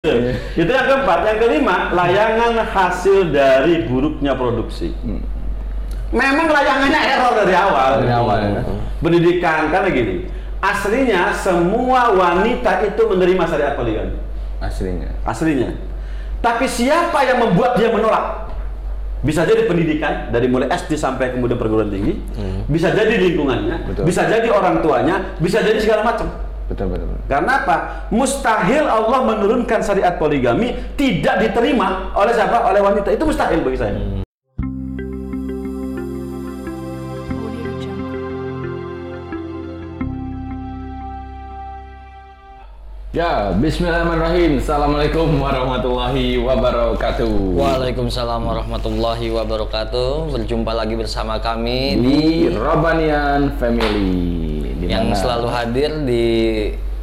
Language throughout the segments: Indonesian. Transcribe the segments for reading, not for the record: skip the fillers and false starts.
Itu yang keempat. Yang kelima, layangan hasil dari buruknya produksi. Memang layangannya error dari awal. Ya. Pendidikan karena gini, aslinya semua wanita itu menerima syariat poligami. Aslinya. Tapi siapa yang membuat dia menolak? Bisa jadi pendidikan dari mulai SD sampai kemudian perguruan tinggi, bisa jadi lingkungannya, bisa jadi orang tuanya, bisa jadi segala macam. Betul. Karena apa? Mustahil Allah menurunkan syariat poligami tidak diterima oleh siapa? Oleh wanita. Itu mustahil bagi saya. Ya, bismillahirrahmanirrahim. Assalamualaikum warahmatullahi wabarakatuh. Waalaikumsalam warahmatullahi wabarakatuh. Berjumpa lagi bersama kami di Robanian Family, yang selalu hadir di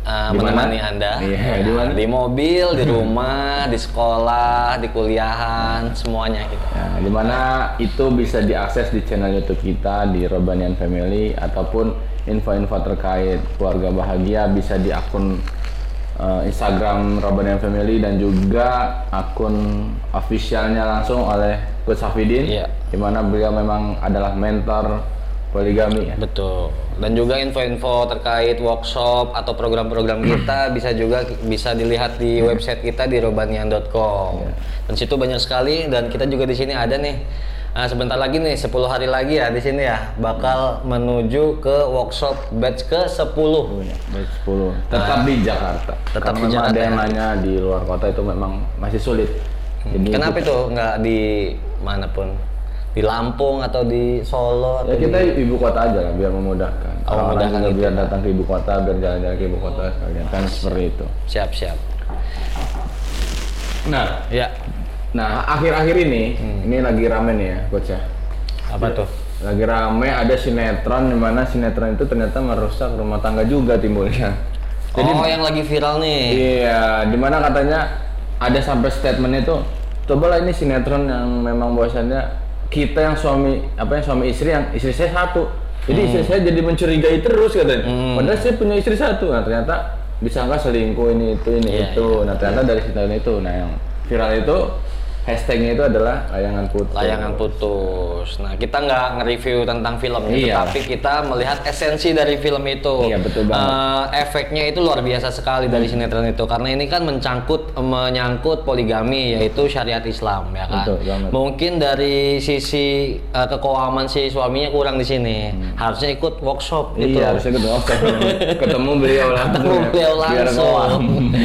menemani Anda. Iya, di mobil, di rumah, di sekolah, di kuliahan, semuanya gitu. Ya, dimana itu bisa diakses di channel YouTube kita di Robanian Family, ataupun info-info terkait keluarga bahagia bisa di akun Instagram Robanian Family, dan juga akun officialnya langsung oleh Coach Safidin, di mana beliau memang adalah mentor poligami. Betul. Dan juga info-info terkait workshop atau program-program kita bisa dilihat di website kita di robanian.com. Dan situ banyak sekali, dan kita juga di sini ada nih. Sebentar lagi nih, 10 hari lagi ya di sini ya, bakal menuju ke workshop batch ke-10. Batch 10. Tetap di Jakarta. Tetap di Jakarta. Ada yang ya. nanya di luar kota itu memang masih sulit. Jadi kenapa itu nggak di manapun? Di Lampung atau di Solo? Ya, kita ibu kota aja lah biar memudahkan. Orang-orang juga biar datang ke ibu kota, biar jalan-jalan ke ibu kota sekalian. Kan seperti itu. Siap. Nah, akhir-akhir ini lagi rame nih ya, Coach ya. Apa tuh? Lagi rame ada sinetron, di mana sinetron itu ternyata merusak rumah tangga juga timbulnya. Jadi, yang lagi viral nih. Iya, di mana katanya ada sampai statement itu, cobalah ini sinetron yang memang bahwasannya kita yang suami istri, yang istri saya satu. Jadi istri saya jadi mencurigai terus katanya. Padahal saya punya istri satu. Nah, ternyata disangka selingkuh ini itu. Nah, ternyata dari sinetron itu. Nah, yang viral itu hashtagnya itu adalah layangan putus. Nah, kita nggak nge-review tentang filmnya, tapi kita melihat esensi dari film itu. Iya, betul banget. Efeknya itu luar biasa sekali dari sinetron itu, karena ini kan menyangkut poligami, yaitu syariat Islam, ya kan. Betul banget. Mungkin dari sisi keuangan si suaminya kurang di sini, harusnya ikut workshop gitu. Iya, harusnya ikut workshop. Ketemu beliau langsung.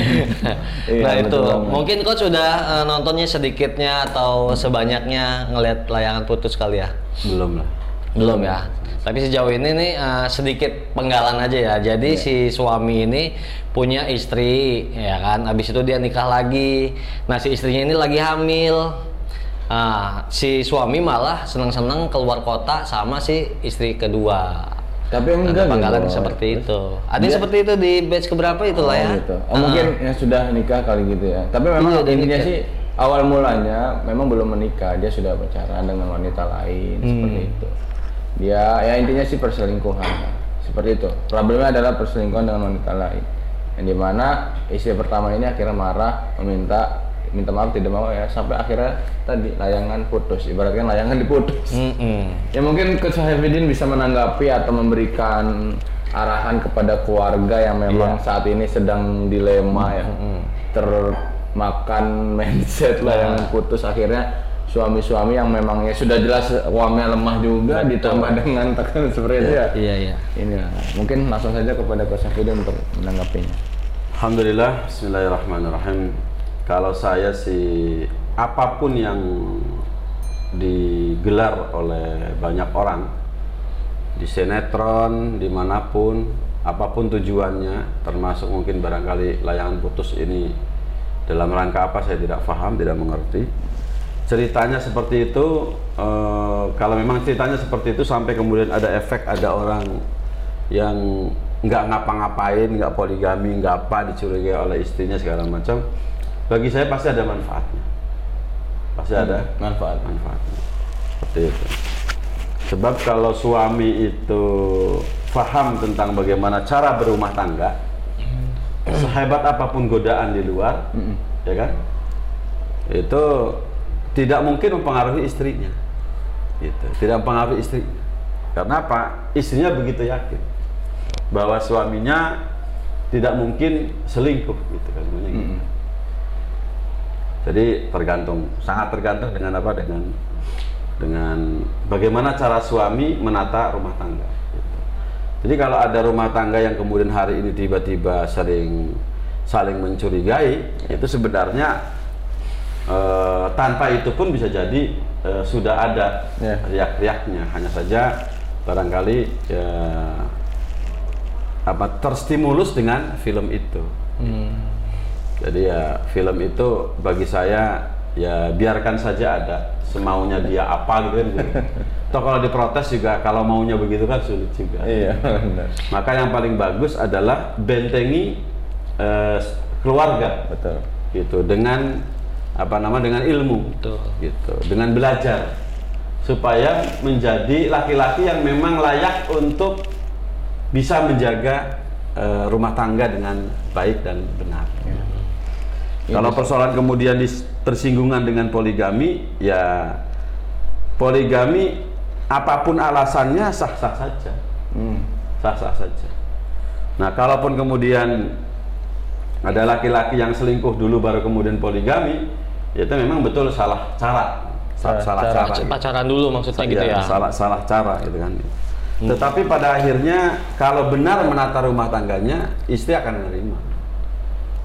Nah, itu banget. mungkin Coach sudah nontonnya sedikitnya atau sebanyaknya ngelihat layangan putus kali ya? Belum ya. Tapi sejauh ini nih sedikit penggalan aja ya. Jadi si suami ini punya istri, ya kan. Habis itu dia nikah lagi. Nah, si istrinya ini lagi hamil. Si suami malah senang-senang keluar kota sama si istri kedua. Tapi enggak penggalan seperti itu. Ada seperti itu di batch keberapa itu lah ya. Gitu. Mungkin yang sudah nikah kali gitu ya. Tapi memang intinya sih awal mulanya memang belum menikah, dia sudah pacaran dengan wanita lain seperti itu. Dia ya intinya sih perselingkuhan seperti itu. Problemnya adalah perselingkuhan dengan wanita lain. Yang dimana istri pertama ini akhirnya marah, minta maaf, tidak mau ya, sampai akhirnya tadi layangan putus, ibaratkan layangan diputus. Ya mungkin Coach Safidin bisa menanggapi atau memberikan arahan kepada keluarga yang memang saat ini sedang dilema ya, termakan mindset layangan putus, akhirnya suami-suami yang memang ya sudah jelas uangnya lemah juga, ditambah dengan tekanan seperti itu ya. Iya. Ini mungkin langsung saja kepada Coach Safidin untuk menanggapinya. Alhamdulillah, bismillahirrahmanirrahim. Kalau saya sih, apapun yang digelar oleh banyak orang di sinetron, dimanapun, apapun tujuannya, termasuk mungkin barangkali layangan putus ini dalam rangka apa, saya tidak paham, tidak mengerti. Ceritanya seperti itu, kalau memang ceritanya seperti itu sampai kemudian ada efek, ada orang yang nggak ngapa-ngapain, nggak poligami, nggak apa, dicurigai oleh istrinya segala macam, bagi saya pasti ada manfaatnya. Pasti ada manfaatnya. Seperti itu. Sebab kalau suami itu paham tentang bagaimana cara berumah tangga, sehebat apapun godaan di luar, ya kan? Itu tidak mungkin mempengaruhi istrinya. Gitu. Tidak mempengaruhi istrinya. Karena apa? Istrinya begitu yakin bahwa suaminya tidak mungkin selingkuh gitu kan. Gitu. Jadi sangat tergantung dengan apa? Dengan bagaimana cara suami menata rumah tangga. Gitu. Jadi kalau ada rumah tangga yang kemudian hari ini tiba-tiba saling mencurigai, itu sebenarnya tanpa itu pun bisa jadi sudah ada riak-riaknya. Hanya saja barangkali terstimulus dengan film itu. Jadi ya film itu bagi saya ya biarkan saja ada, semaunya dia apa gitu kan. Toh kalau diprotes juga kalau maunya begitu kan sulit juga. Iya, benar. Maka yang paling bagus adalah bentengi keluarga. Betul. Gitu dengan dengan ilmu. Betul. Gitu, dengan belajar supaya menjadi laki-laki yang memang layak untuk bisa menjaga rumah tangga dengan baik dan benar. Kalau persoalan kemudian tersinggungan dengan poligami, ya poligami apapun alasannya sah-sah saja. Sah-sah saja. Nah, kalaupun kemudian ada laki-laki yang selingkuh dulu baru kemudian poligami, itu memang betul salah cara. Salah cara. Pacaran dulu maksudnya gitu ya. Salah cara gitu kan. Tetapi pada akhirnya kalau benar menata rumah tangganya, istri akan menerima.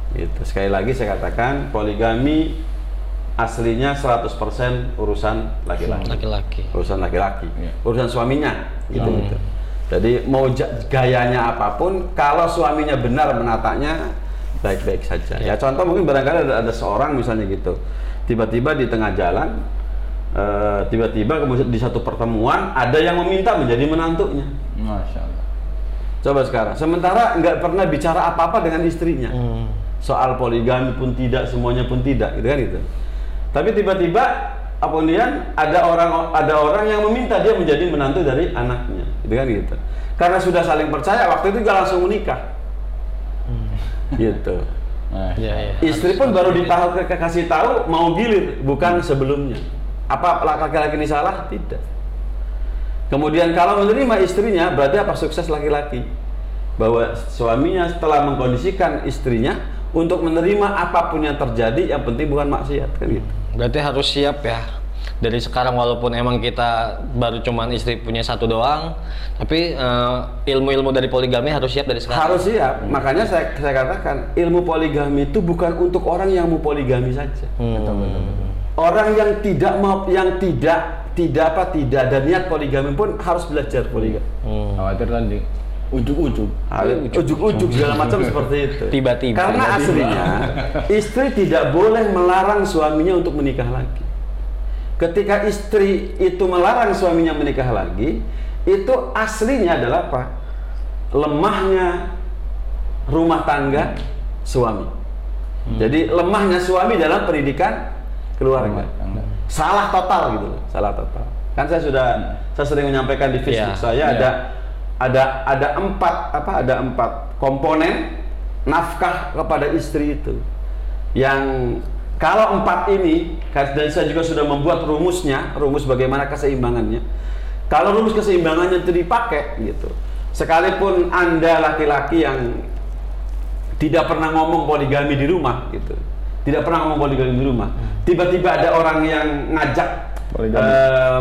Gitu. Sekali lagi saya katakan poligami aslinya 100% urusan laki-laki. Urusan laki-laki. Urusan suaminya gitu. Jadi mau gayanya apapun, kalau suaminya benar menatanya baik-baik saja. Ya contoh mungkin barangkali ada seorang misalnya gitu. Tiba-tiba di tengah jalan tiba-tiba kemudian di satu pertemuan ada yang meminta menjadi menantunya. Masya Allah. Coba sekarang, sementara nggak pernah bicara apa-apa dengan istrinya. Soal poligami pun tidak, semuanya pun tidak, gitu kan itu. Tapi tiba-tiba kemudian ada orang yang meminta dia menjadi menantu dari anaknya, gitu kan gitu. Karena sudah saling percaya, waktu itu juga langsung menikah. Gitu. Istri pun baru kasih tahu mau gilir, bukan sebelumnya. Apa laki-laki ini salah? Tidak. Kemudian kalau menerima istrinya, berarti apa? Sukses laki-laki. Bahwa suaminya setelah mengkondisikan istrinya untuk menerima apapun yang terjadi, yang penting bukan maksiat, kan gitu. Berarti harus siap ya. Dari sekarang walaupun emang kita baru cuman istri punya satu doang, tapi ilmu-ilmu dari poligami harus siap dari sekarang. Harus siap. Makanya saya katakan ilmu poligami itu bukan untuk orang yang mau poligami saja. Betul. Orang yang tidak ada niat poligami pun harus belajar poligami. Khawatir tadi ujuk-ujuk segala macam seperti itu. Tiba-tiba. Karena aslinya istri tidak boleh melarang suaminya untuk menikah lagi. Ketika istri itu melarang suaminya menikah lagi, itu aslinya adalah apa? Lemahnya rumah tangga suami. Jadi lemahnya suami dalam pendidikan keluarga. Salah total gitu loh, salah total. Kan saya sering menyampaikan di Facebook saya ada empat komponen nafkah kepada istri itu. Yang kalau empat ini, dan saya juga sudah membuat rumus bagaimana keseimbangannya. Kalau rumus keseimbangannya itu dipakai gitu, sekalipun Anda laki-laki yang tidak pernah ngomong poligami di rumah gitu, tiba-tiba ada orang yang ngajak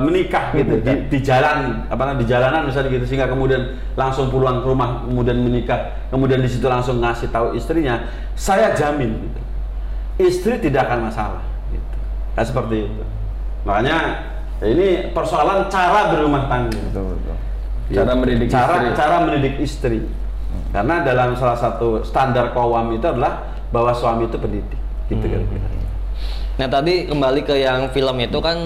menikah gitu di jalanan misalnya gitu, sehingga kemudian langsung pulang ke rumah, kemudian menikah, kemudian di situ langsung ngasih tahu istrinya, saya jamin gitu, istri tidak akan masalah gitu. Nah, seperti itu. Makanya ini persoalan cara berumah tangga. Betul. Cara mendidik istri. Karena dalam salah satu standar Qawwam itu adalah bahwa suami itu pendidik. Gitu kira-kira. Nah tadi kembali ke yang film itu kan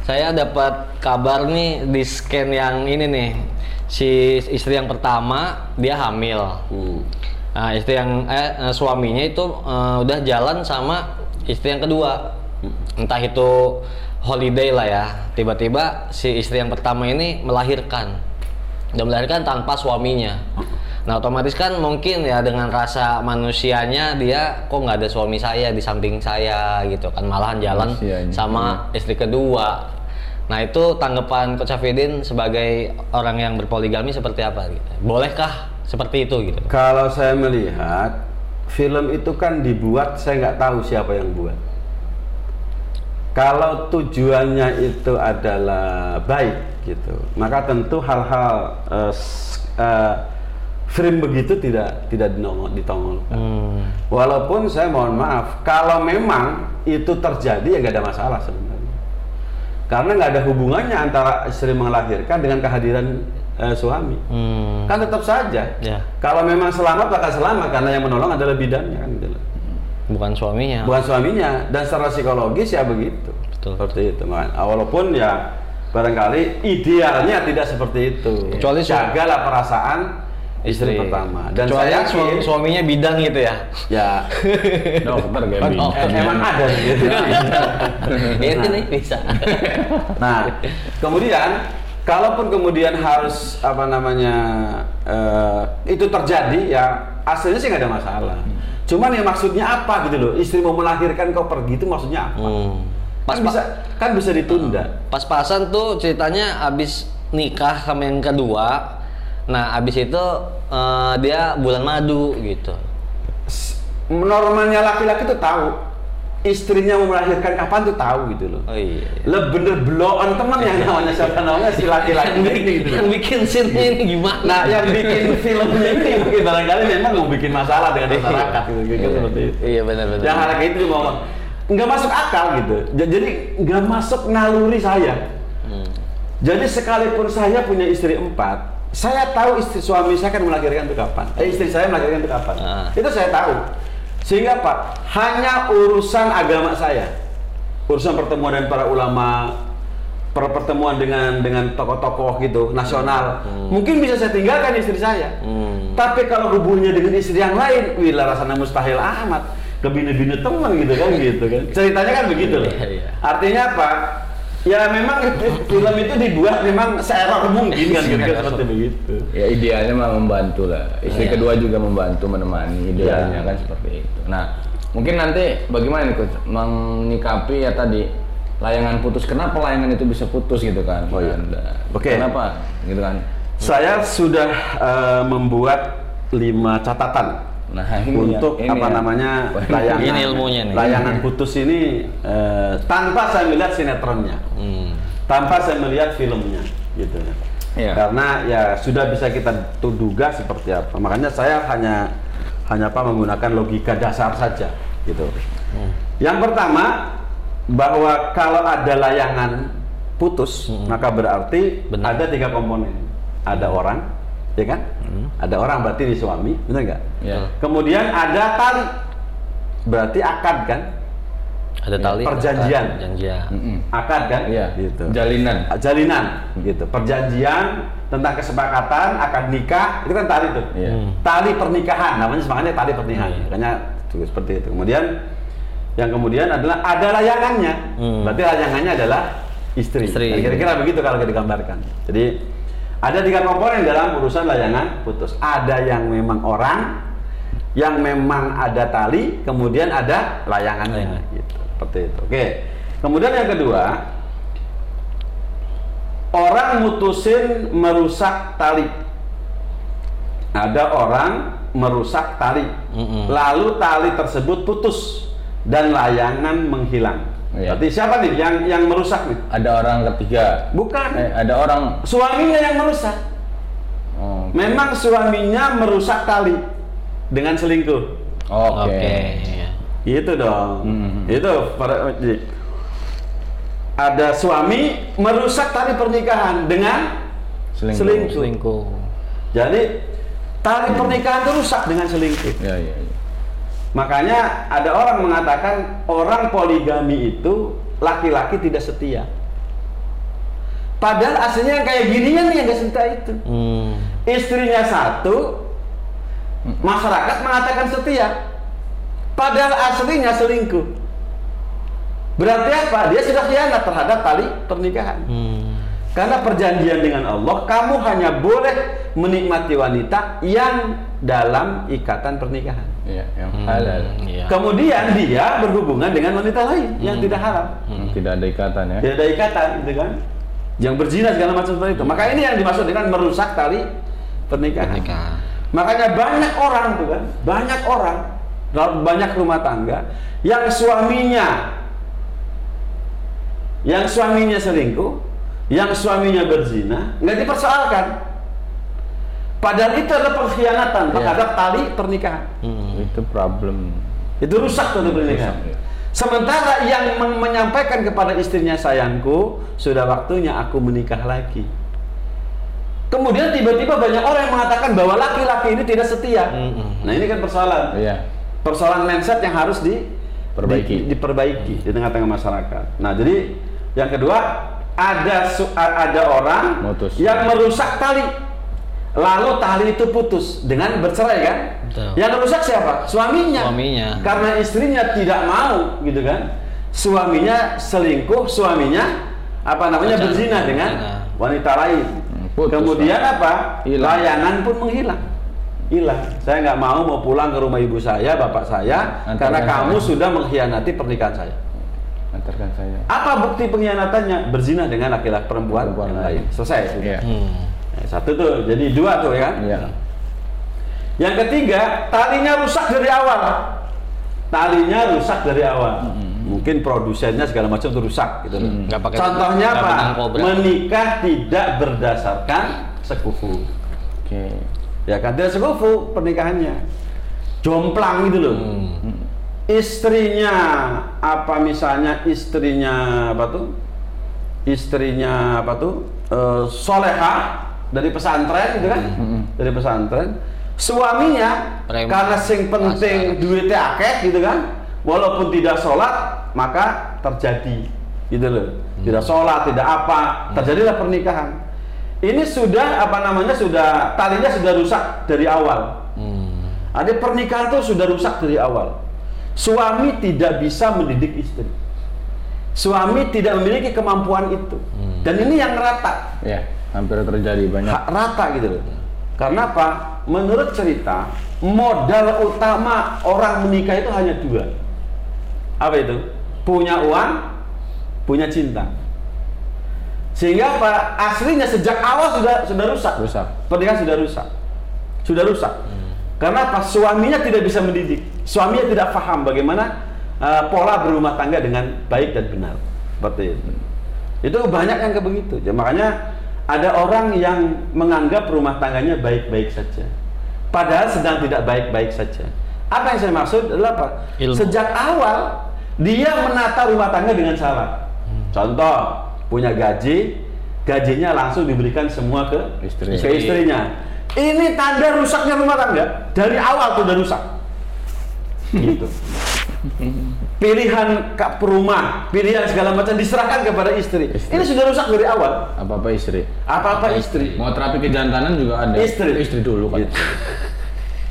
saya dapat kabar nih di scan yang ini nih, si istri yang pertama dia hamil. Nah istri yang suaminya itu udah jalan sama istri yang kedua, entah itu holiday lah ya. Tiba-tiba si istri yang pertama ini melahirkan tanpa suaminya. Nah otomatis kan mungkin ya dengan rasa manusianya dia kok nggak ada suami saya di samping saya gitu kan, malahan jalan sama istri kedua. Nah itu tanggapan Coach Safidin sebagai orang yang berpoligami seperti apa gitu? Bolehkah seperti itu gitu? Kalau saya melihat film itu kan dibuat, saya nggak tahu siapa yang buat. Kalau tujuannya itu adalah baik gitu, maka tentu hal-hal frame begitu tidak ditongolkan. Walaupun saya mohon maaf, kalau memang itu terjadi ya nggak ada masalah sebenarnya, karena nggak ada hubungannya antara istri melahirkan dengan kehadiran suami. Kan tetap saja. Ya. Kalau memang selamat bakal selamat karena yang menolong adalah bidannya kan gitu. Bukan suaminya. Bukan suaminya, dan secara psikologis ya begitu. Betul. Seperti itu. Walaupun ya barangkali idealnya tidak seperti itu. Kecuali jagalah perasaan istri pertama. Dan saya yakin suaminya bidan gitu ya. Ya. Dokter kayak Emang ada gitu. Ini bisa. Nah, kemudian kalaupun kemudian harus itu terjadi ya aslinya sih nggak ada masalah. Cuman ya maksudnya apa gitu loh, istri mau melahirkan kau pergi itu maksudnya apa? Kan bisa ditunda. Pas-pasan tuh ceritanya abis nikah sama yang kedua. Nah abis itu dia bulan madu gitu. Normalnya laki-laki tuh tahu istrinya mau melahirkan kapan tuh tahu gitu loh. Oh iya. Bener blow on teman yang namanya siapa namanya si laki-laki ini gitu. Yang bikin scene ini gimana? Nah yang bikin filmnya ini mungkin barangkali memang mau bikin masalah dengan masyarakat gitu seperti itu. Iya benar-benar. Yang harga itu mau nggak masuk akal gitu. Jadi nggak masuk naluri saya. Jadi sekalipun saya punya istri 4, saya tahu suami saya akan melahirkan itu kapan. Istri saya melahirkan itu kapan. Itu saya tahu. Sehingga Pak, hanya urusan agama saya, urusan pertemuan dengan para ulama, pertemuan dengan tokoh-tokoh gitu nasional, mungkin bisa saya tinggalkan istri saya. Tapi kalau hubungannya dengan istri yang lain, wila rasanya mustahil amat, kebina-bina teman gitu kan. Ceritanya kan begitu loh. Artinya apa? Ya memang film itu dibuat memang seerror mungkin kan kira-kira seperti begitu. Ya idealnya mah membantu lah. Istri kedua juga membantu menemani, idealnya kan seperti itu. Nah, mungkin nanti bagaimana nih Coach menyikapi ya tadi layangan putus. Kenapa layangan itu bisa putus gitu kan? Oh iya. Oke. Kenapa gitu kan? Saya sudah membuat 5 catatan. Nah, untuk layangan ini ilmunya nih. Layangan putus ini tanpa saya melihat sinetronnya, tanpa saya melihat filmnya, gitu. Ya. Karena ya sudah bisa kita duga seperti apa. Makanya saya hanya menggunakan logika dasar saja, gitu. Yang pertama bahwa kalau ada layangan putus, maka berarti ada 3 komponen. Ada orang, ya kan? Ada orang berarti di suami, benar nggak? Ya. Kemudian ada tali, berarti akad kan? Ada tali. Perjanjian. Akad kan? Iya. Gitu. Jalinan, gitu. Perjanjian tentang kesepakatan, akad nikah, itu kan tali tuh. Tali pernikahan, namanya tali pernikahan. Makanya seperti itu. Kemudian yang kemudian adalah ada layangannya, berarti layangannya adalah istri. Kira-kira begitu kalau digambarkan. Jadi ada 3 komponen dalam urusan layangan putus. Ada yang memang orang, yang memang ada tali, kemudian ada layangannya. Gitu. Seperti itu. Oke. Kemudian yang kedua, orang mutusin merusak tali. Ada orang merusak tali, lalu tali tersebut putus dan layangan menghilang. Berarti siapa nih yang merusak nih? Ada orang ketiga. Bukan. Ada orang suaminya yang merusak. Memang suaminya merusak tali dengan selingkuh. Oke. Itu dong. Itu ada suami merusak tali pernikahan dengan selingkuh. Jadi tali pernikahan itu rusak dengan selingkuh. Ya. Makanya ada orang mengatakan orang poligami itu laki-laki tidak setia. Padahal aslinya yang kayak ginian nih yang gak setia itu. Istrinya 1, masyarakat mengatakan setia. Padahal aslinya selingkuh. Berarti apa? Dia sudah khianat terhadap tali pernikahan. Karena perjanjian dengan Allah, kamu hanya boleh menikmati wanita yang dalam ikatan pernikahan. Iya, yang halal. Iya. Kemudian dia berhubungan dengan wanita lain yang tidak haram. Tidak ada ikatan ya. Tidak ada ikatan, gitu kan? Yang berzina segala macam seperti itu. Maka ini yang dimaksud dengan merusak tali pernikahan. Makanya banyak orang tuh kan, banyak rumah tangga yang suaminya selingkuh, yang suaminya berzina, nggak dipersoalkan. Padahal itu adalah pengkhianatan terhadap tali pernikahan. Itu problem. Itu rusak tuh pernikahan. Rusak, ya. Sementara yang menyampaikan kepada istrinya, sayangku, sudah waktunya aku menikah lagi. Kemudian tiba-tiba banyak orang yang mengatakan bahwa laki-laki ini tidak setia. Nah ini kan persoalan. Iya. Persoalan mindset yang harus diperbaiki di tengah-tengah masyarakat. Nah jadi yang kedua, ada orang yang merusak tali, lalu tali itu putus dengan bercerai kan? Betul. Yang merusak siapa? Suaminya. Karena istrinya tidak mau, gitu kan? Suaminya selingkuh, suaminya berzina dengan wanita lain. Kemudian layangan pun menghilang. Saya nggak mau pulang ke rumah ibu saya, bapak saya, karena kamu sudah mengkhianati pernikahan saya. Antarkan saya. Apa bukti pengkhianatannya? Berzina dengan laki-laki perempuan yang lain. Selesai. Iya. Satu tuh, jadi dua tuh ya kan? Iya. Yang ketiga, talinya rusak dari awal. Mungkin produsennya segala macam itu rusak gitu. Contohnya apa? Menikah tidak berdasarkan sekufu. Oke. Ya kan, tidak sekufu pernikahannya. Jomplang gitu loh. Istrinya soleha dari pesantren gitu kan, dari pesantren. Suaminya karena sing penting duitnya akeh gitu kan, walaupun tidak sholat maka terjadi gitu loh. Tidak sholat, tidak apa, terjadilah pernikahan. Ini sudah talinya sudah rusak dari awal. Ada pernikahan itu sudah rusak dari awal. Suami tidak bisa mendidik istri. Suami tidak memiliki kemampuan itu. Dan ini yang rata. Ya, hampir terjadi banyak. Rata gitu loh. Karena apa? Menurut cerita, modal utama orang menikah itu hanya dua. Apa itu? Punya uang, punya cinta. Sehingga apa? Aslinya sejak awal sudah rusak. Pernikahan sudah rusak. Karena apa? Suaminya tidak bisa mendidik. Suaminya tidak paham bagaimana pola berumah tangga dengan baik dan benar. Seperti itu. Itu banyak yang kayak begitu. Ya, makanya ada orang yang menganggap rumah tangganya baik-baik saja. Padahal sedang tidak baik-baik saja. Apa yang saya maksud adalah apa? Sejak awal dia menata rumah tangga dengan salah. Contoh, punya gajinya langsung diberikan semua ke istrinya. Ini tanda rusaknya rumah tangga. Dari awal tuh udah rusak. Gitu. Pilihan rumah, pilihan segala macam diserahkan kepada istri. Ini sudah rusak dari awal. Apa-apa istri. Mau terapi kejantanan juga ada. Istri dulu kan. Gitu.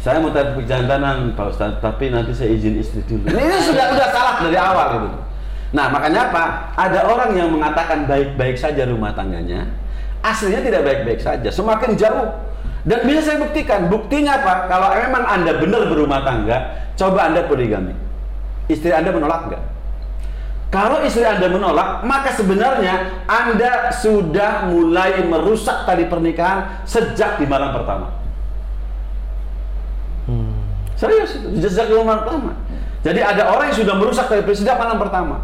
Saya mau terapi kejantanan Pak Ustadz, tapi nanti saya izin istri dulu. Ini sudah salah dari awal gitu. Nah, makanya apa? Ada orang yang mengatakan baik-baik saja rumah tangganya, aslinya tidak baik-baik saja, semakin jauh. Dan bisa saya buktikan, buktinya apa? Kalau memang Anda benar berumah tangga, coba Anda poligami. Istri Anda menolak nggak? Kalau istri Anda menolak, maka sebenarnya Anda sudah mulai merusak tali pernikahan sejak di malam pertama. Serius, sejak di malam pertama. Jadi ada orang yang sudah merusak tali pernikahan sejak malam pertama.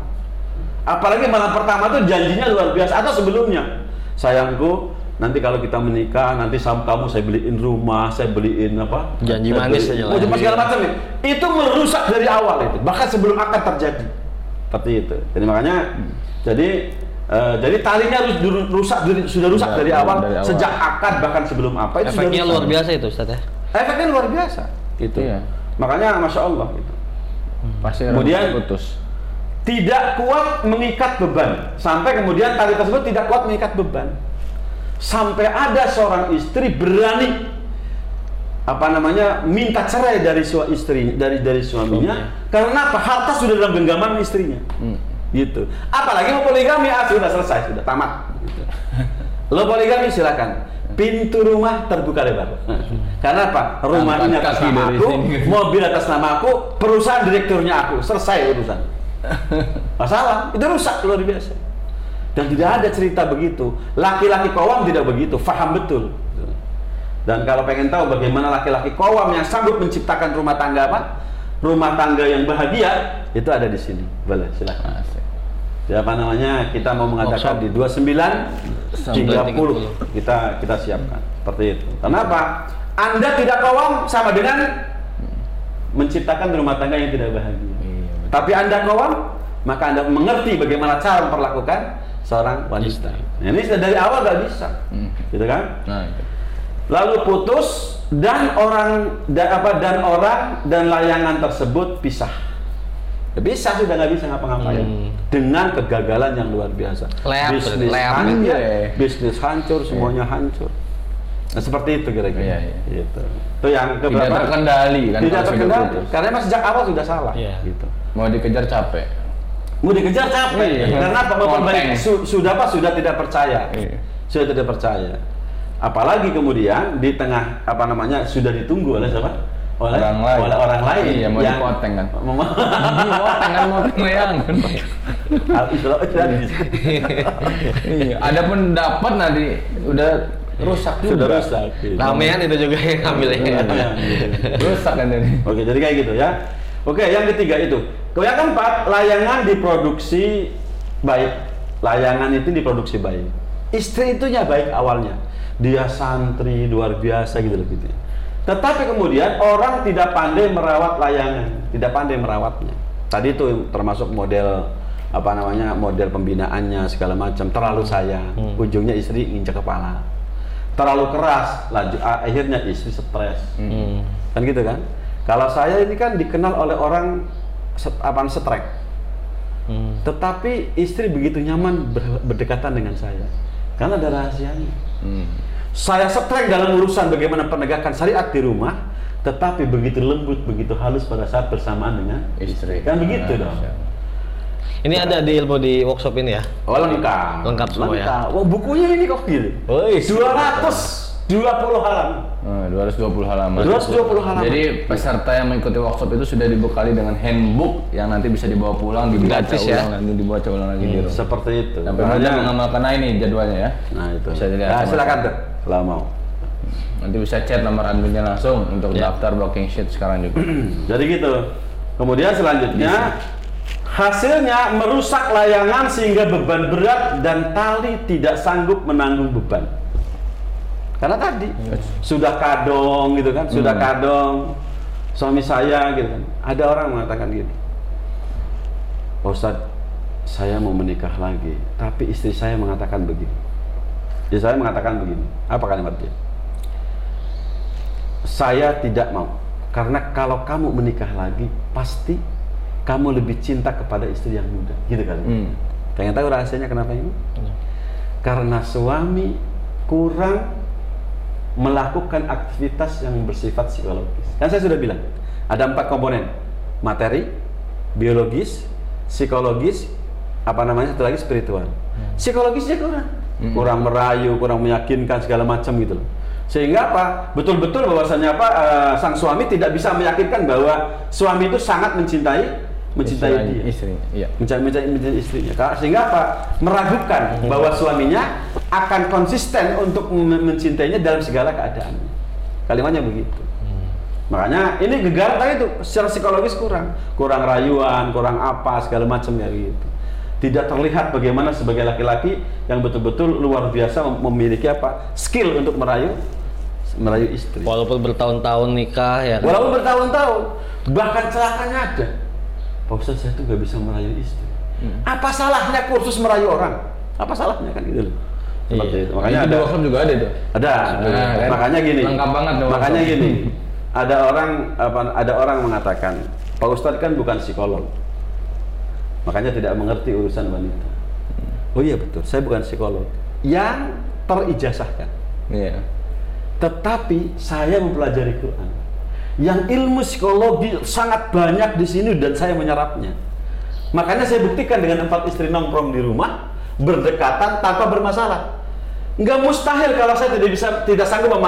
Apalagi malam pertama itu janjinya luar biasa, atau sebelumnya. Sayangku, nanti kalau kita menikah, nanti kamu saya beliin rumah, saya beliin apa? Janji manis aja lah. Segala macam nih. Itu merusak dari awal itu, bahkan sebelum akad terjadi. Seperti itu. Jadi makanya, jadi talinya sudah rusak dari awal, sejak akad bahkan sebelum apa itu. Efeknya luar biasa itu, Ustaz ya. Efeknya luar biasa. Itu. Iya. Makanya Masya Allah gitu. Kemudian putus. Tidak kuat mengikat beban, sampai kemudian tali tersebut tidak kuat mengikat beban. Sampai ada seorang istri berani minta cerai dari suaminya karena apa? Harta sudah dalam genggaman istrinya. Gitu. Apalagi mau poligami, sudah selesai, sudah tamat gitu. Lo poligami silakan. Pintu rumah terbuka lebar. Karena apa? Rumah ini atas nama aku, mobil atas nama aku, perusahaan direkturnya aku. Selesai urusan. Masalah, itu rusak luar biasa. Dan tidak ada cerita begitu. Laki-laki kawam tidak begitu, faham betul. Dan kalau pengen tahu bagaimana laki-laki kawam yang sanggup menciptakan rumah tangga rumah tangga yang bahagia, itu ada di sini. Boleh, silakan. Apa namanya, kita mau mengadakan di 29.30 kita siapkan seperti itu. Kenapa? Anda tidak kawam sama dengan menciptakan rumah tangga yang tidak bahagia. Tapi Anda kawam, maka Anda mengerti bagaimana cara memperlakukan seorang wanita. Nah, ini dari awal nggak bisa, gitu kan? Lalu putus dan orang dan layangan tersebut pisah. Bisa sudah nggak bisa ngapa-ngapain dengan kegagalan yang luar biasa. Bisnis hancur, semuanya hancur. Nah, seperti itu kira-kira. Gitu. Itu yang keberapa? Tidak terkendali kan? Tidak terkendali. Karena emang sejak awal sudah salah. Gitu. Mau dikejar capek. Karena apa? Sudah tidak percaya. Sudah tidak percaya. Apalagi kemudian di tengah sudah ditunggu oleh siapa? Oleh orang lain. Iya, mau dipoteng kan. Mau layangan. Iya, ada pun dapat nanti udah rusak juga. Sudah rusak. Ramean itu juga yang ambilnya. Rusak kan ini. Oke, jadi kayak gitu ya. Oke, yang ketiga itu. Yang keempat, layangan diproduksi baik. Layangan itu diproduksi baik. Istri itunya baik awalnya. Dia santri luar biasa gitu loh gitu. Tetapi kemudian orang tidak pandai merawat layangan, tidak pandai merawatnya. Tadi itu termasuk model model pembinaannya segala macam, terlalu sayang, ujungnya istri nginjak kepala. Terlalu keras, akhirnya istri stres. Kan gitu kan? Kalau saya ini kan dikenal oleh orang setrek. Tetapi istri begitu nyaman berdekatan dengan saya. Karena ada rahasianya. Saya setrek dalam urusan bagaimana penegakan syariat di rumah, tetapi begitu lembut, begitu halus pada saat bersamaan dengan istri. Kan begitu dong. Ini ada di ilmu di workshop ini ya? Oh, lengkap semua ya. Wah, bukunya ini kok gini. 220 halaman. 220 halaman. 220 halaman. Jadi peserta yang mengikuti workshop itu sudah dibekali dengan handbook yang nanti bisa dibawa pulang, dibaca ulang lagi di rumah. Seperti itu. Sampai mudah mengamalkan ini jadwalnya ya. Nah, itu. Bisa dilihat. Silakan tuh, kalau mau. Nanti bisa chat nomor adminnya langsung untuk daftar blocking sheet sekarang juga. Jadi gitu. Kemudian selanjutnya hasilnya merusak layangan sehingga beban berat dan tali tidak sanggup menanggung beban. Karena tadi sudah kadong gitu kan, sudah kadong suami saya gitu kan. Ada orang mengatakan gini, Pak Ustadz, saya mau menikah lagi, tapi istri saya mengatakan begini. Istri saya mengatakan begini. Apa kalimat dia? Saya tidak mau, karena kalau kamu menikah lagi, pasti kamu lebih cinta kepada istri yang muda. Gitu kan? Pengen tahu rahasianya kenapa ini? Karena suami kurang melakukan aktivitas yang bersifat psikologis. Kan saya sudah bilang, ada 4 komponen: materi, biologis, psikologis, satu lagi spiritual. Psikologisnya kurang merayu, kurang meyakinkan segala macam gitu loh. Sehingga betul-betul bahwasannya sang suami tidak bisa meyakinkan bahwa suami itu sangat mencintai dia, istri, iya. mencintai istrinya. Sehingga meragukan bahwa suaminya akan konsisten untuk mencintainya dalam segala keadaan. Kalimatnya begitu. Makanya ini gegar tadi itu secara psikologis kurang rayuan, kurang segala macam ya gitu. Tidak terlihat bagaimana sebagai laki-laki yang betul-betul luar biasa memiliki skill untuk merayu istri. Walaupun bertahun-tahun nikah ya. Walaupun bertahun-tahun, bahkan celakanya ada. Pak Ustadz, saya tuh gak bisa merayu istri. Apa salahnya kursus merayu orang? Apa salahnya kan gitu loh. Seperti itu. Makanya ada workshop juga ada itu. Ada. Kan? Makanya gini. Lengkap banget dong. Makanya gini. Ada orang mengatakan, Pak Ustadz kan bukan psikolog. Makanya tidak mengerti urusan wanita. Oh iya betul, saya bukan psikolog yang terijazahkan. Iya. Tetapi saya mempelajari Quran. Yang ilmu psikologi sangat banyak di sini dan saya menyerapnya. Makanya saya buktikan dengan 4 istri nongkrong di rumah, berdekatan tanpa bermasalah. Nggak mustahil kalau saya tidak sanggup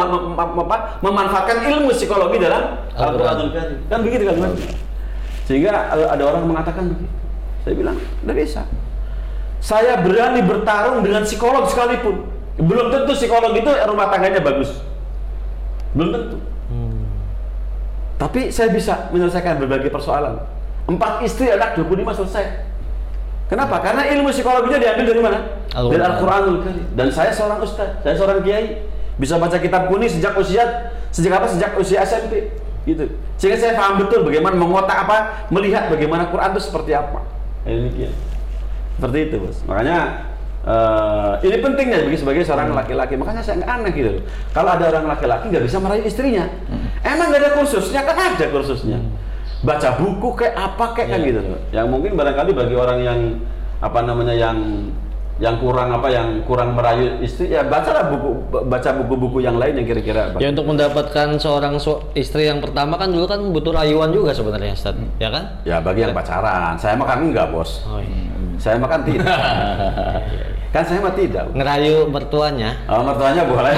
memanfaatkan ilmu psikologi dalam Al-Qur'anul Karim. Kan begitu kalimatnya. Sehingga ada orang mengatakan begitu. Saya bilang, nggak bisa. Saya berani bertarung dengan psikolog sekalipun. Belum tentu psikolog itu rumah tangganya bagus. Belum tentu. Tapi saya bisa menyelesaikan berbagai persoalan. 4 istri, anak 25 selesai. Kenapa? Karena ilmu psikologinya diambil dari mana? Dari Al-Qur'anul Karim. Dan saya seorang ustaz, saya seorang kiai. Bisa baca kitab kuning sejak usia SMP. Gitu. Sehingga saya paham betul bagaimana mengotak melihat bagaimana Quran itu seperti apa. Demikian. Seperti itu, Bos. Makanya ini pentingnya sebagai seorang laki-laki. Makanya saya nggak aneh gitu loh. Kalau ada orang laki-laki nggak bisa merayu istrinya, emang nggak ada kursusnya? Kan ada kursusnya. Baca buku kayak apa kayak kan gitu loh. Yang mungkin barangkali bagi orang yang yang kurang merayu istri, ya baca buku-buku yang lain yang kira-kira. Ya untuk mendapatkan seorang istri yang pertama kan dulu kan butuh rayuan juga sebenarnya, Ustaz. Ya kan? Ya bagi yang pacaran. Saya mah kan enggak, Bos. Oh, iya. Saya mah kan tidak. Kan saya mah tidak. Ngerayu mertuanya. Oh, mertuanya boleh.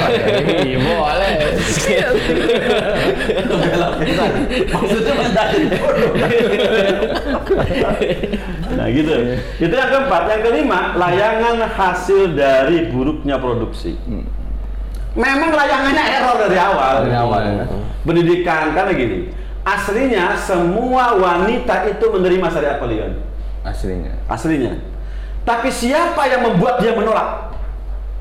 Iya, boleh. Maksudnya mendaki. Nah gitu. Itu yang keempat. Yang kelima, layangan hasil dari buruknya produksi. Memang layangannya error dari awal. Pendidikan karena gini. Aslinya semua wanita itu menerima syariat poligami. Aslinya. Tapi siapa yang membuat dia menolak?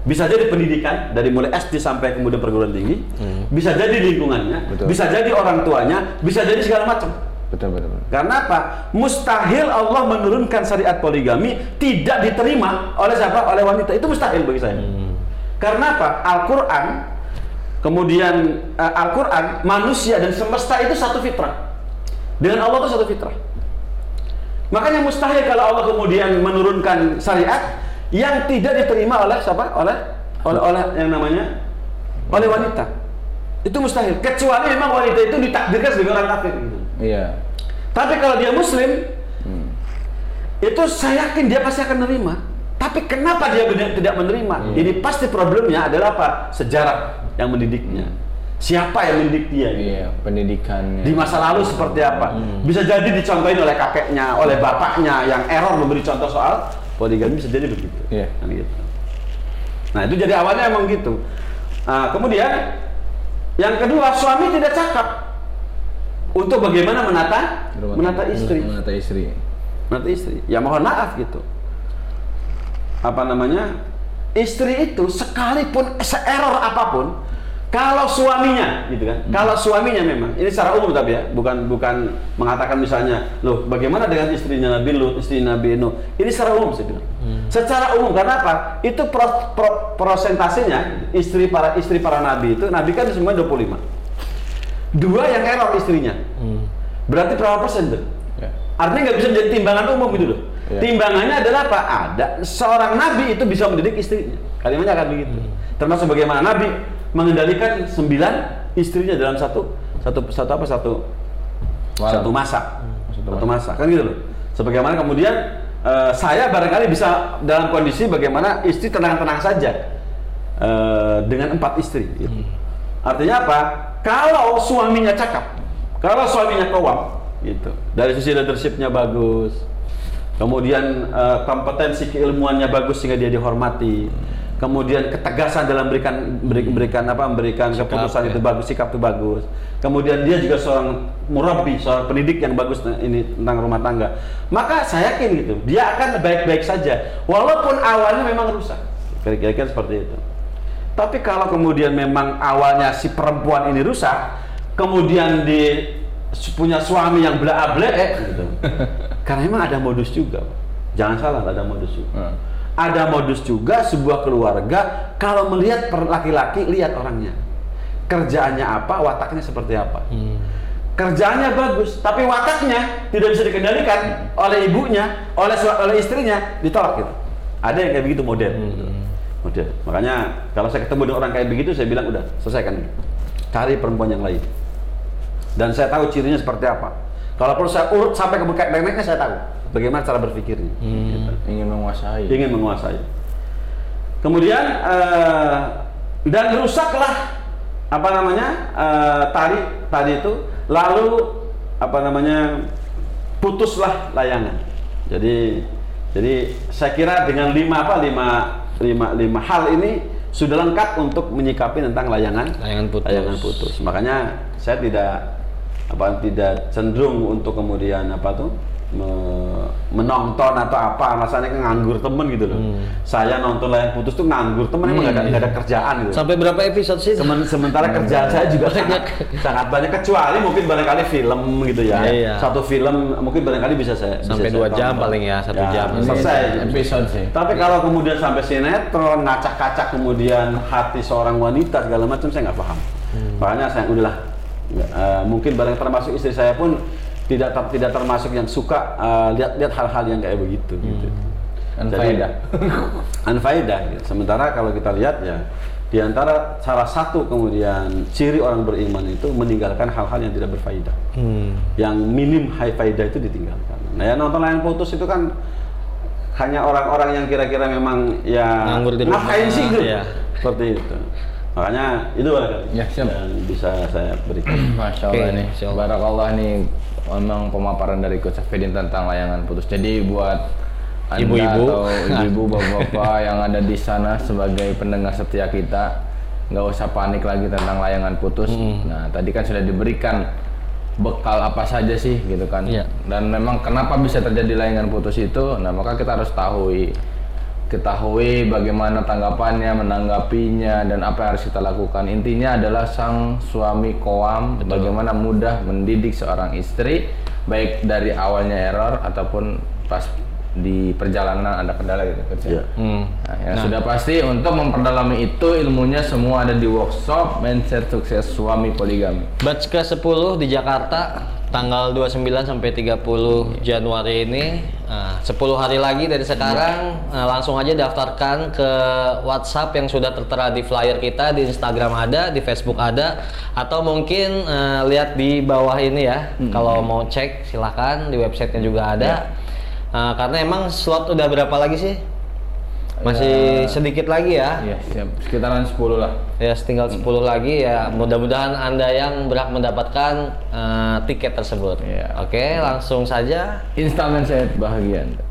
Bisa jadi pendidikan dari mulai SD sampai kemudian perguruan tinggi, bisa jadi lingkungannya, bisa jadi orang tuanya, bisa jadi segala macam. Betul. Karena apa? Mustahil Allah menurunkan syariat poligami tidak diterima oleh siapa? Oleh wanita. Itu mustahil bagi saya. Karena apa? Al-Quran, kemudian Al-Quran, manusia dan semesta itu satu fitrah. Dengan Allah itu satu fitrah. Makanya mustahil kalau Allah kemudian menurunkan syariat yang tidak diterima oleh siapa? Oleh yang namanya oleh wanita. Itu mustahil. Kecuali memang wanita itu ditakdirkan sebagai orang kafir gitu. Iya. Tapi kalau dia muslim, itu saya yakin dia pasti akan menerima. Tapi kenapa dia tidak menerima? Ini pasti problemnya adalah apa? Sejarah yang mendidiknya. Siapa yang mendidik dia? Iya, pendidikannya. Di masa lalu seperti apa? Bisa jadi dicontohin oleh kakeknya, oleh bapaknya yang error memberi contoh soal poligami, bisa jadi begitu. Iya. Nah itu jadi awalnya emang gitu. Kemudian yang kedua, suami tidak cakap untuk bagaimana menata istri. Menata istri. Ya mohon maaf gitu. Istri itu sekalipun se-error apapun, kalau suaminya, gitu kan? Kalau suaminya memang, ini secara umum tapi ya, bukan mengatakan misalnya, loh, bagaimana dengan istrinya Nabi Lut, istri Nabi Nuh? Ini secara umum saya bilang. Secara umum, karena apa? Itu prosentasenya istri para nabi itu, nabi kan semua 25. 2 yang error istrinya. Berarti berapa persen tuh? Ya. Artinya nggak bisa menjadi timbangan umum gitu loh. Ya. Timbangannya adalah apa? Ada seorang nabi itu bisa mendidik istrinya. Kalimatnya akan begitu. Termasuk bagaimana nabi mengendalikan 9 istrinya dalam satu masa kan gitu loh. Sebagaimana kemudian saya barangkali bisa dalam kondisi bagaimana istri tenang-tenang saja dengan 4 istri gitu. Artinya apa? Kalau suaminya cakap, kalau suaminya kowam gitu, dari sisi leadershipnya bagus, kemudian kompetensi keilmuannya bagus sehingga dia dihormati, kemudian ketegasan dalam memberikan keputusan itu bagus, sikap itu bagus. Kemudian dia juga seorang murabbi, seorang pendidik yang bagus ini tentang rumah tangga. Maka saya yakin gitu, dia akan baik-baik saja, walaupun awalnya memang rusak. Kira-kira seperti itu. Tapi kalau kemudian memang awalnya si perempuan ini rusak, kemudian punya suami yang bela-ble, gitu. Karena memang ada modus juga. Jangan salah, ada modus juga. Ada modus juga sebuah keluarga kalau melihat laki-laki, lihat orangnya, kerjaannya apa, wataknya seperti apa. Kerjaannya bagus, tapi wataknya tidak bisa dikendalikan oleh ibunya, oleh istrinya, ditolak gitu. Ada yang kayak begitu model. Makanya kalau saya ketemu dengan orang kayak begitu, saya bilang udah selesaikan, cari perempuan yang lain. Dan saya tahu cirinya seperti apa. Kalau perlu saya urut sampai ke bengkek-bengkeknya, saya tahu bagaimana cara berpikirnya. Ingin menguasai. Kemudian dan rusaklah apa namanya tadi itu, lalu apa namanya putuslah layangan. Jadi saya kira dengan lima hal ini sudah lengkap untuk menyikapi tentang layangan putus. Makanya saya tidak cenderung untuk kemudian menonton atau apa, rasanya kan nganggur temen gitu loh. Saya nonton layangan putus tuh nganggur temen, emang nggak ada kerjaan gitu. Sampai berapa episode sih? Sementara kerjaan saya juga sangat banyak, kecuali mungkin barangkali film gitu ya. Iya. Satu film mungkin barangkali bisa sampai 2 jam paling ya, 1 jam selesai episode sih. Tapi kalau kemudian sampai sinetron, ngacak-kacak kemudian hati seorang wanita segala macam, saya nggak paham. Makanya saya udahlah, mungkin barang termasuk istri saya pun tidak termasuk yang suka lihat hal-hal yang kayak begitu gitu. Anfaedah gitu. Sementara kalau kita lihat ya, di antara salah satu kemudian ciri orang beriman itu meninggalkan hal-hal yang tidak berfaedah. Yang minim high faedah itu ditinggalkan. Nah, ya nonton layangan putus itu kan hanya orang-orang yang kira-kira memang ya ngapain sih gitu. Ya. Seperti itu. Makanya itu yang bisa saya berikan. Masya Allah nih, barakallah nih, memang pemaparan dari Coach Safedin tentang layangan putus. Jadi buat Anda ibu-ibu atau ibu-ibu, bapak-bapak yang ada di sana sebagai pendengar setia kita, nggak usah panik lagi tentang layangan putus. Nah, tadi kan sudah diberikan bekal apa saja sih gitu kan. Dan memang kenapa bisa terjadi layangan putus itu, nah maka kita harus ketahui bagaimana tanggapannya, menanggapinya, dan apa yang harus kita lakukan. Intinya adalah sang suami qawwam, bagaimana mudah mendidik seorang istri, baik dari awalnya error ataupun pas di perjalanan ada kendala gitu. Sudah pasti untuk memperdalami itu ilmunya semua ada di workshop Mindset Sukses Suami Poligami. Batch ke-10 di Jakarta tanggal 29 sampai 30 Januari ini. 10 hari lagi dari sekarang, langsung aja daftarkan ke WhatsApp yang sudah tertera di flyer kita, di Instagram ada, di Facebook ada, atau mungkin lihat di bawah ini ya. Kalau mau cek silahkan, di websitenya juga ada. Karena emang slot udah berapa lagi sih? Masih sedikit lagi ya? Iya, sekitaran 10 lah. Ya, tinggal 10 lagi ya. Mudah-mudahan Anda yang berhak mendapatkan tiket tersebut. Oke, langsung saja. Installment saya bahagia Anda.